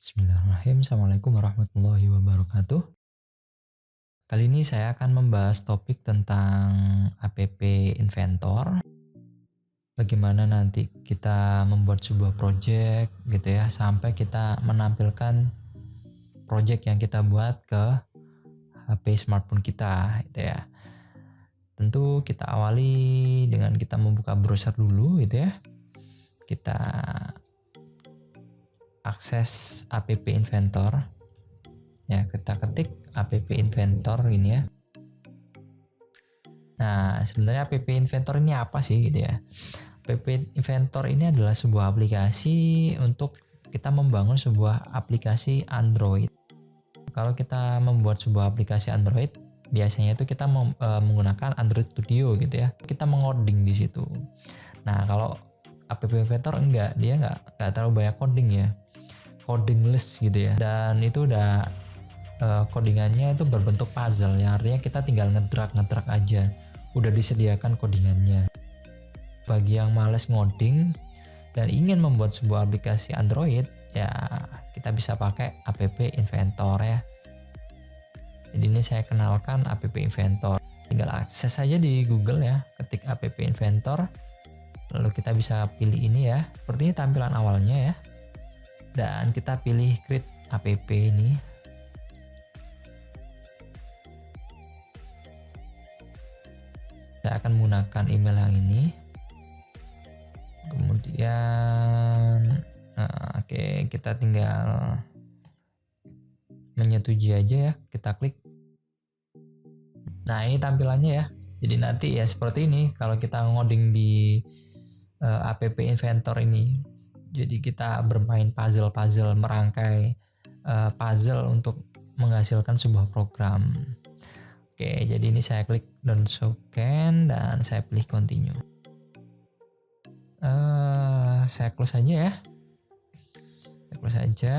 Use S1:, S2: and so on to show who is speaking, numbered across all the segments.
S1: Bismillahirrahmanirrahim. Assalamualaikum warahmatullahi wabarakatuh. Kali ini saya akan membahas topik tentang app Inventor. Bagaimana nanti kita membuat sebuah project gitu ya, sampai kita menampilkan project yang kita buat ke HP smartphone kita gitu ya. Tentu kita awali dengan kita membuka browser dulu gitu ya. Kita akses app Inventor. Ya, kita ketik app Inventor ini ya. Nah, sebenarnya app Inventor ini apa sih gitu ya? App Inventor ini adalah sebuah aplikasi untuk kita membangun sebuah aplikasi Android. Kalau kita membuat sebuah aplikasi Android, biasanya itu kita menggunakan Android Studio gitu ya. Kita mengoding di situ. Nah, kalau app Inventor enggak, dia enggak terlalu banyak coding ya. Codingless gitu ya. Dan itu udah codingannya itu berbentuk puzzle ya, artinya kita tinggal ngedrag aja, udah disediakan codingannya. Bagi yang males ngoding dan ingin membuat sebuah aplikasi Android ya, kita bisa pakai app Inventor ya. Jadi ini saya kenalkan app Inventor, tinggal akses saja di Google ya, ketik app Inventor, lalu kita bisa pilih ini ya, seperti ini tampilan awalnya ya, dan kita pilih create app ini. Saya akan menggunakan email yang ini, kemudian oke, kita tinggal menyetujui aja ya, kita klik. Nah, ini tampilannya ya, jadi nanti ya seperti ini kalau kita ngoding di app Inventor ini. Jadi kita bermain puzzle, merangkai puzzle untuk menghasilkan sebuah program. Oke, jadi ini saya klik download token dan saya pilih continue. Saya close aja ya. Saya close aja.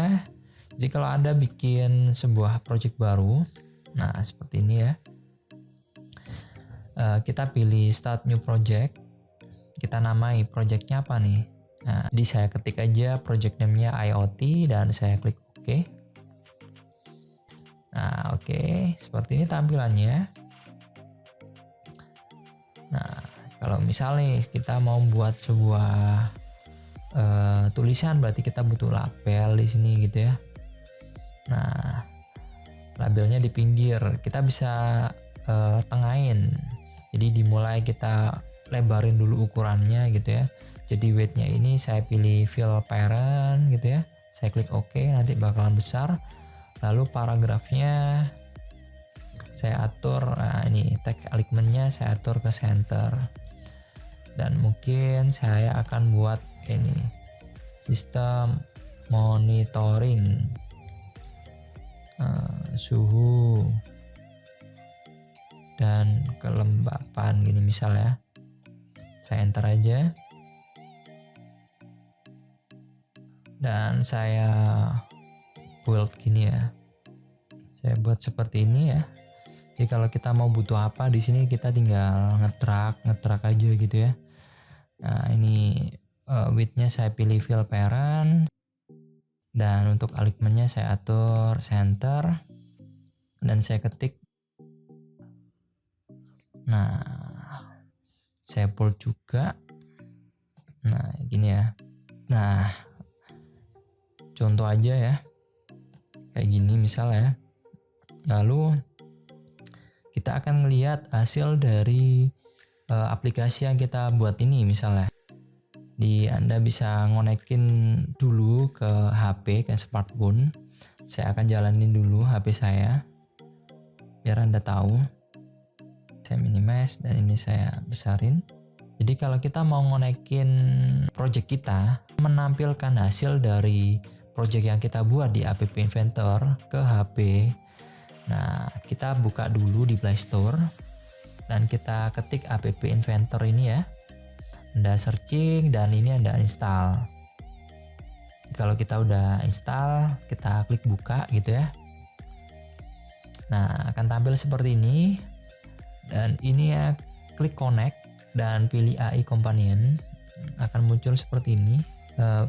S1: Jadi kalau Anda bikin sebuah project baru, nah seperti ini ya. Kita pilih start new project. Kita namai projectnya apa nih? Nah, jadi saya ketik aja project name-nya IoT dan saya klik OK. Nah, oke, seperti ini tampilannya. Nah, kalau misalnya kita mau buat sebuah tulisan, berarti kita butuh label di sini gitu ya. Nah, labelnya di pinggir, kita bisa tengahin. Jadi dimulai kita lebarin dulu ukurannya gitu ya. Jadi weight-nya ini saya pilih fill parent gitu ya. Saya klik OK, nanti bakalan besar. Lalu paragrafnya saya atur, nah ini text alignment-nya saya atur ke center. Dan mungkin saya akan buat ini sistem monitoring suhu dan kelembapan gini misalnya. Saya enter aja. Dan saya build gini ya, saya buat seperti ini ya. Jadi kalau kita mau butuh apa di sini kita tinggal ngetrack aja gitu ya. Nah ini width-nya saya pilih fill parent dan untuk alignment-nya saya atur center dan saya ketik. Nah saya bold juga. Nah gini ya. Nah contoh aja ya. Kayak gini misalnya. Lalu kita akan melihat hasil dari aplikasi yang kita buat ini misalnya. Anda bisa ngonekin dulu ke HP, ke smartphone. Saya akan jalanin dulu HP saya biar Anda tahu. Saya minimize dan ini saya besarin. Jadi kalau kita mau ngonekin project kita, menampilkan hasil dari project yang kita buat di app Inventor ke HP. Nah, kita buka dulu di Play Store dan kita ketik app Inventor ini ya. Anda searching dan ini Anda install. Kalau kita udah install, kita klik buka gitu ya. Nah, akan tampil seperti ini. Dan ini ya, klik connect dan pilih AI companion. Akan muncul seperti ini.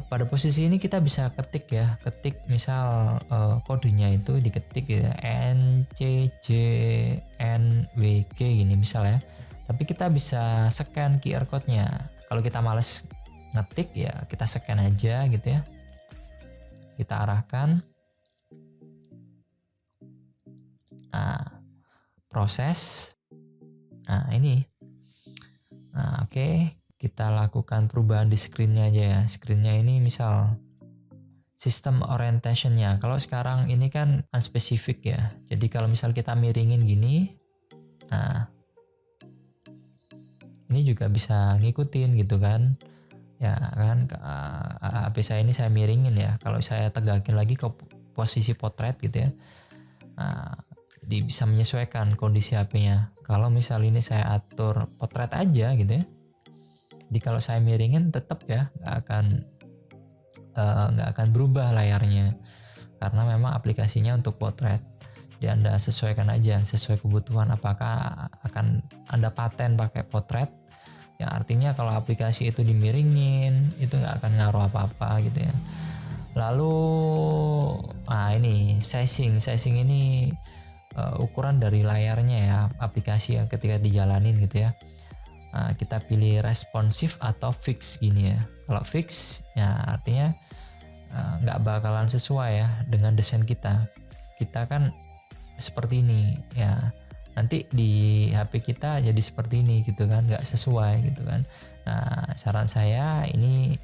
S1: Pada posisi ini kita bisa ketik ya, misal kodenya itu diketik ya NCJNWG gini misal ya. Tapi kita bisa scan QR code-nya. Kalau kita males ngetik ya kita scan aja gitu ya. Kita arahkan. Nah, proses. Nah, ini. Nah, oke. Kita lakukan perubahan di screen-nya aja ya. Screen-nya ini misal sistem orientation-nya. Kalau sekarang ini kan unspecific ya. Jadi kalau misal kita miringin gini, nah ini juga bisa ngikutin gitu kan. Ya kan HP saya ini saya miringin ya. Kalau saya tegakin lagi ke posisi potret gitu ya. Nah, jadi bisa menyesuaikan kondisi HP-nya. Kalau misal ini saya atur potret aja gitu ya. Jadi kalau saya miringin tetap ya nggak akan berubah layarnya karena memang aplikasinya untuk potret. Jadi Anda sesuaikan aja sesuai kebutuhan, apakah akan Anda paten pakai potret ya, artinya kalau aplikasi itu dimiringin itu nggak akan ngaruh apa-apa gitu ya. Lalu ini sizing ini ukuran dari layarnya ya aplikasi ya ketika dijalanin gitu ya. Nah, kita pilih responsif atau fix gini ya. Kalau fix ya artinya nggak bakalan sesuai ya dengan desain kita. Kita kan seperti ini ya. Nanti di HP kita jadi seperti ini gitu kan, nggak sesuai gitu kan. Nah, saran saya ini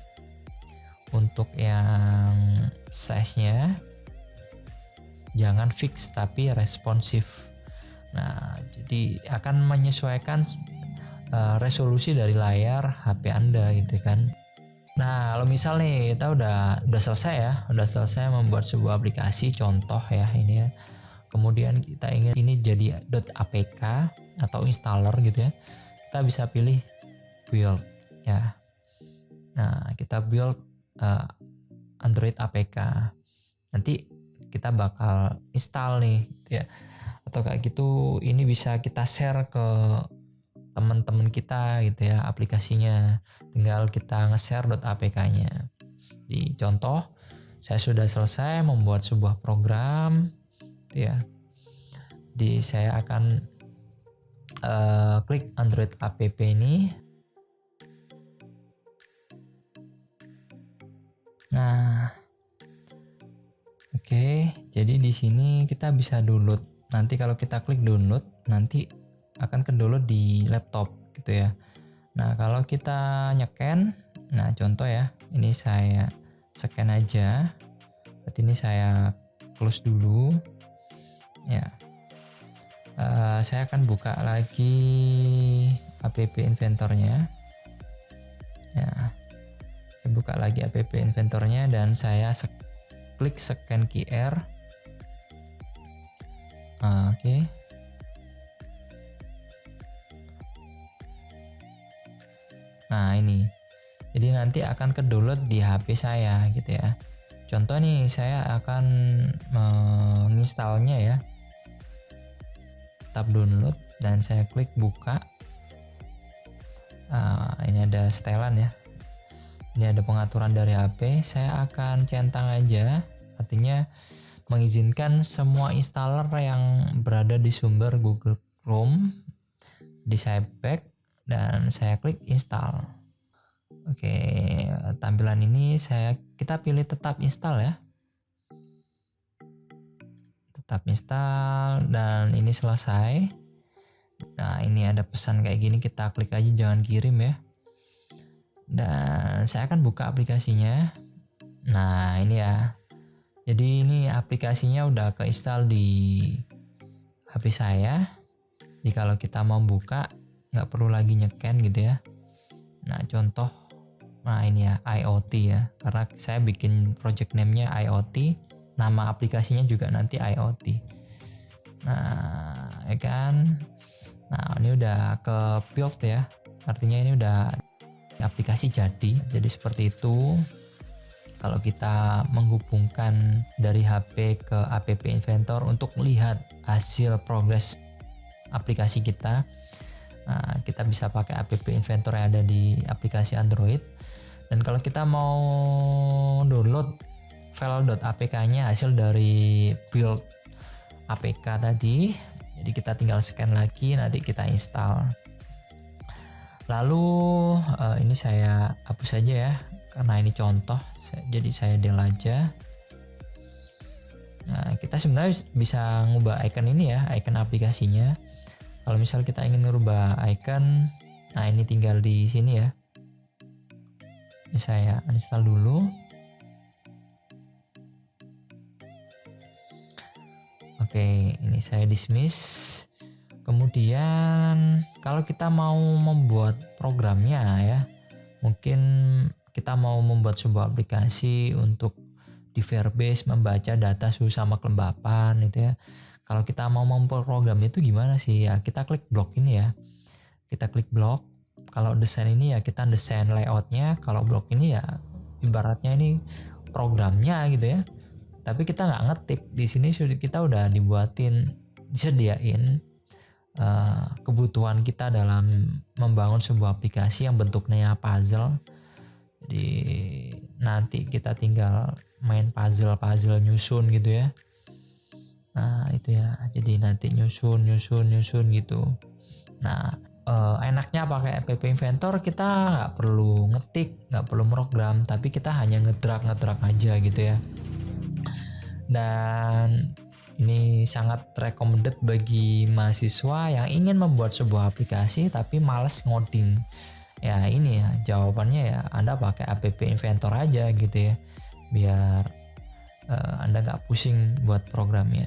S1: untuk yang size-nya jangan fix tapi responsif. Nah, jadi akan menyesuaikan resolusi dari layar HP Anda gitu kan. Nah, kalau misal nih kita udah selesai ya, udah selesai membuat sebuah aplikasi contoh ya ini ya. Kemudian kita ingin ini jadi .apk atau installer gitu ya. Kita bisa pilih build ya. Nah, kita build Android APK. Nanti kita bakal install nih gitu ya. Atau kayak gitu ini bisa kita share ke teman-teman kita gitu ya aplikasinya, tinggal kita nge-share .apk-nya. Di contoh saya sudah selesai membuat sebuah program gitu ya. Jadi saya akan klik Android app ini. Nah, oke, jadi di sini kita bisa download. Nanti kalau kita klik download nanti akan ke-download di laptop gitu ya. Nah, kalau kita nyeken, nah contoh ya, ini saya scan aja. Berarti ini saya close dulu. Ya. Saya akan buka lagi app inventornya. Ya. Saya buka lagi app inventornya dan saya klik scan QR. Oke. Nah ini, jadi nanti akan ke-download di HP saya gitu ya. Contoh nih, saya akan menginstalnya ya. Tab download dan saya klik buka. Ini ada setelan ya. Ini ada pengaturan dari HP. Saya akan centang aja, artinya mengizinkan semua installer yang berada di sumber Google Chrome di sidebar dan saya klik install. Oke, tampilan ini kita pilih tetap install ya. Tetap install dan ini selesai. Nah, ini ada pesan kayak gini, kita klik aja jangan kirim ya. Dan saya akan buka aplikasinya. Nah, ini ya. Jadi ini aplikasinya udah keinstall di HP saya. Jadi kalau kita mau buka nggak perlu lagi nyeken gitu ya. Nah contoh, nah ini ya IoT ya, karena saya bikin project name-nya IoT, nama aplikasinya juga nanti IoT. Nah ya kan, nah ini udah ke build ya, artinya ini udah aplikasi jadi seperti itu. Kalau kita menghubungkan dari HP ke app inventor untuk melihat hasil progres aplikasi kita, nah, kita bisa pakai app inventor yang ada di aplikasi Android Dan kalau kita mau download file .apk-nya hasil dari build apk tadi, jadi kita tinggal scan lagi, nanti kita install. Lalu ini saya hapus saja ya, karena ini contoh, jadi saya delete aja. Nah, kita sebenarnya bisa ngubah icon ini ya, icon aplikasinya. Kalau misal kita ingin ngerubah icon, nah ini tinggal di sini ya. Ini saya uninstall dulu. Oke, ini saya dismiss. Kemudian kalau kita mau membuat programnya ya, mungkin kita mau membuat sebuah aplikasi untuk di Firebase membaca data suhu sama kelembapan gitu ya. Kalau kita mau memprogram itu gimana sih ya, kita klik blok ini ya, kita klik blok. Kalau desain ini ya kita desain layoutnya, kalau blok ini ya ibaratnya ini programnya gitu ya. Tapi kita nggak ngetik, di sini kita udah disediain kebutuhan kita dalam membangun sebuah aplikasi yang bentuknya puzzle. Jadi nanti kita tinggal main puzzle nyusun gitu ya. Nah itu ya, jadi nanti nyusun gitu. Nah enaknya pakai app inventor, kita nggak perlu ngetik, nggak perlu program, tapi kita hanya ngedrag aja gitu ya. Dan ini sangat recommended bagi mahasiswa yang ingin membuat sebuah aplikasi tapi males ngoding. Ya ini ya jawabannya ya, Anda pakai app inventor aja gitu ya, biar Anda nggak pusing buat programnya.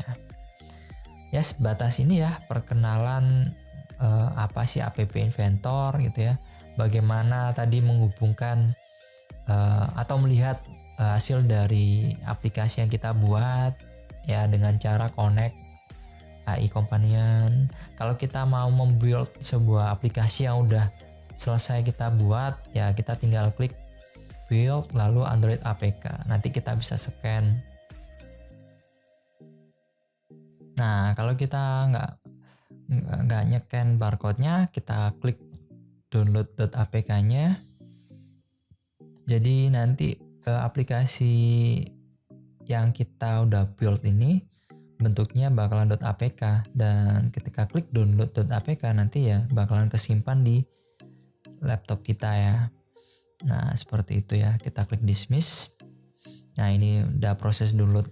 S1: Ya sebatas ini ya perkenalan apa sih app inventor gitu ya, bagaimana tadi menghubungkan atau melihat hasil dari aplikasi yang kita buat ya dengan cara connect AI Companion. Kalau kita mau membuild sebuah aplikasi yang udah selesai kita buat ya, kita tinggal klik build lalu Android APK, nanti kita bisa scan. Nah kalau kita nggak nyekan barcode-nya, kita klik download.apk-nya. Jadi nanti aplikasi yang kita udah build ini bentuknya bakalan .apk, dan ketika klik download.apk nanti ya bakalan kesimpan di laptop kita ya. Nah seperti itu ya, kita klik dismiss. Nah ini udah proses download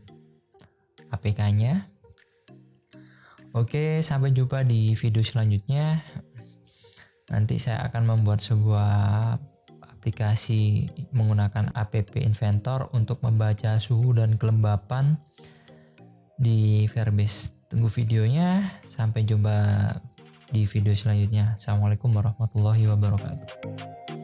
S1: APK-nya. Oke, sampai jumpa di video selanjutnya. Nanti saya akan membuat sebuah aplikasi menggunakan app inventor untuk membaca suhu dan kelembapan di Firebase. Tunggu videonya. Sampai jumpa di video selanjutnya. Assalamualaikum warahmatullahi wabarakatuh.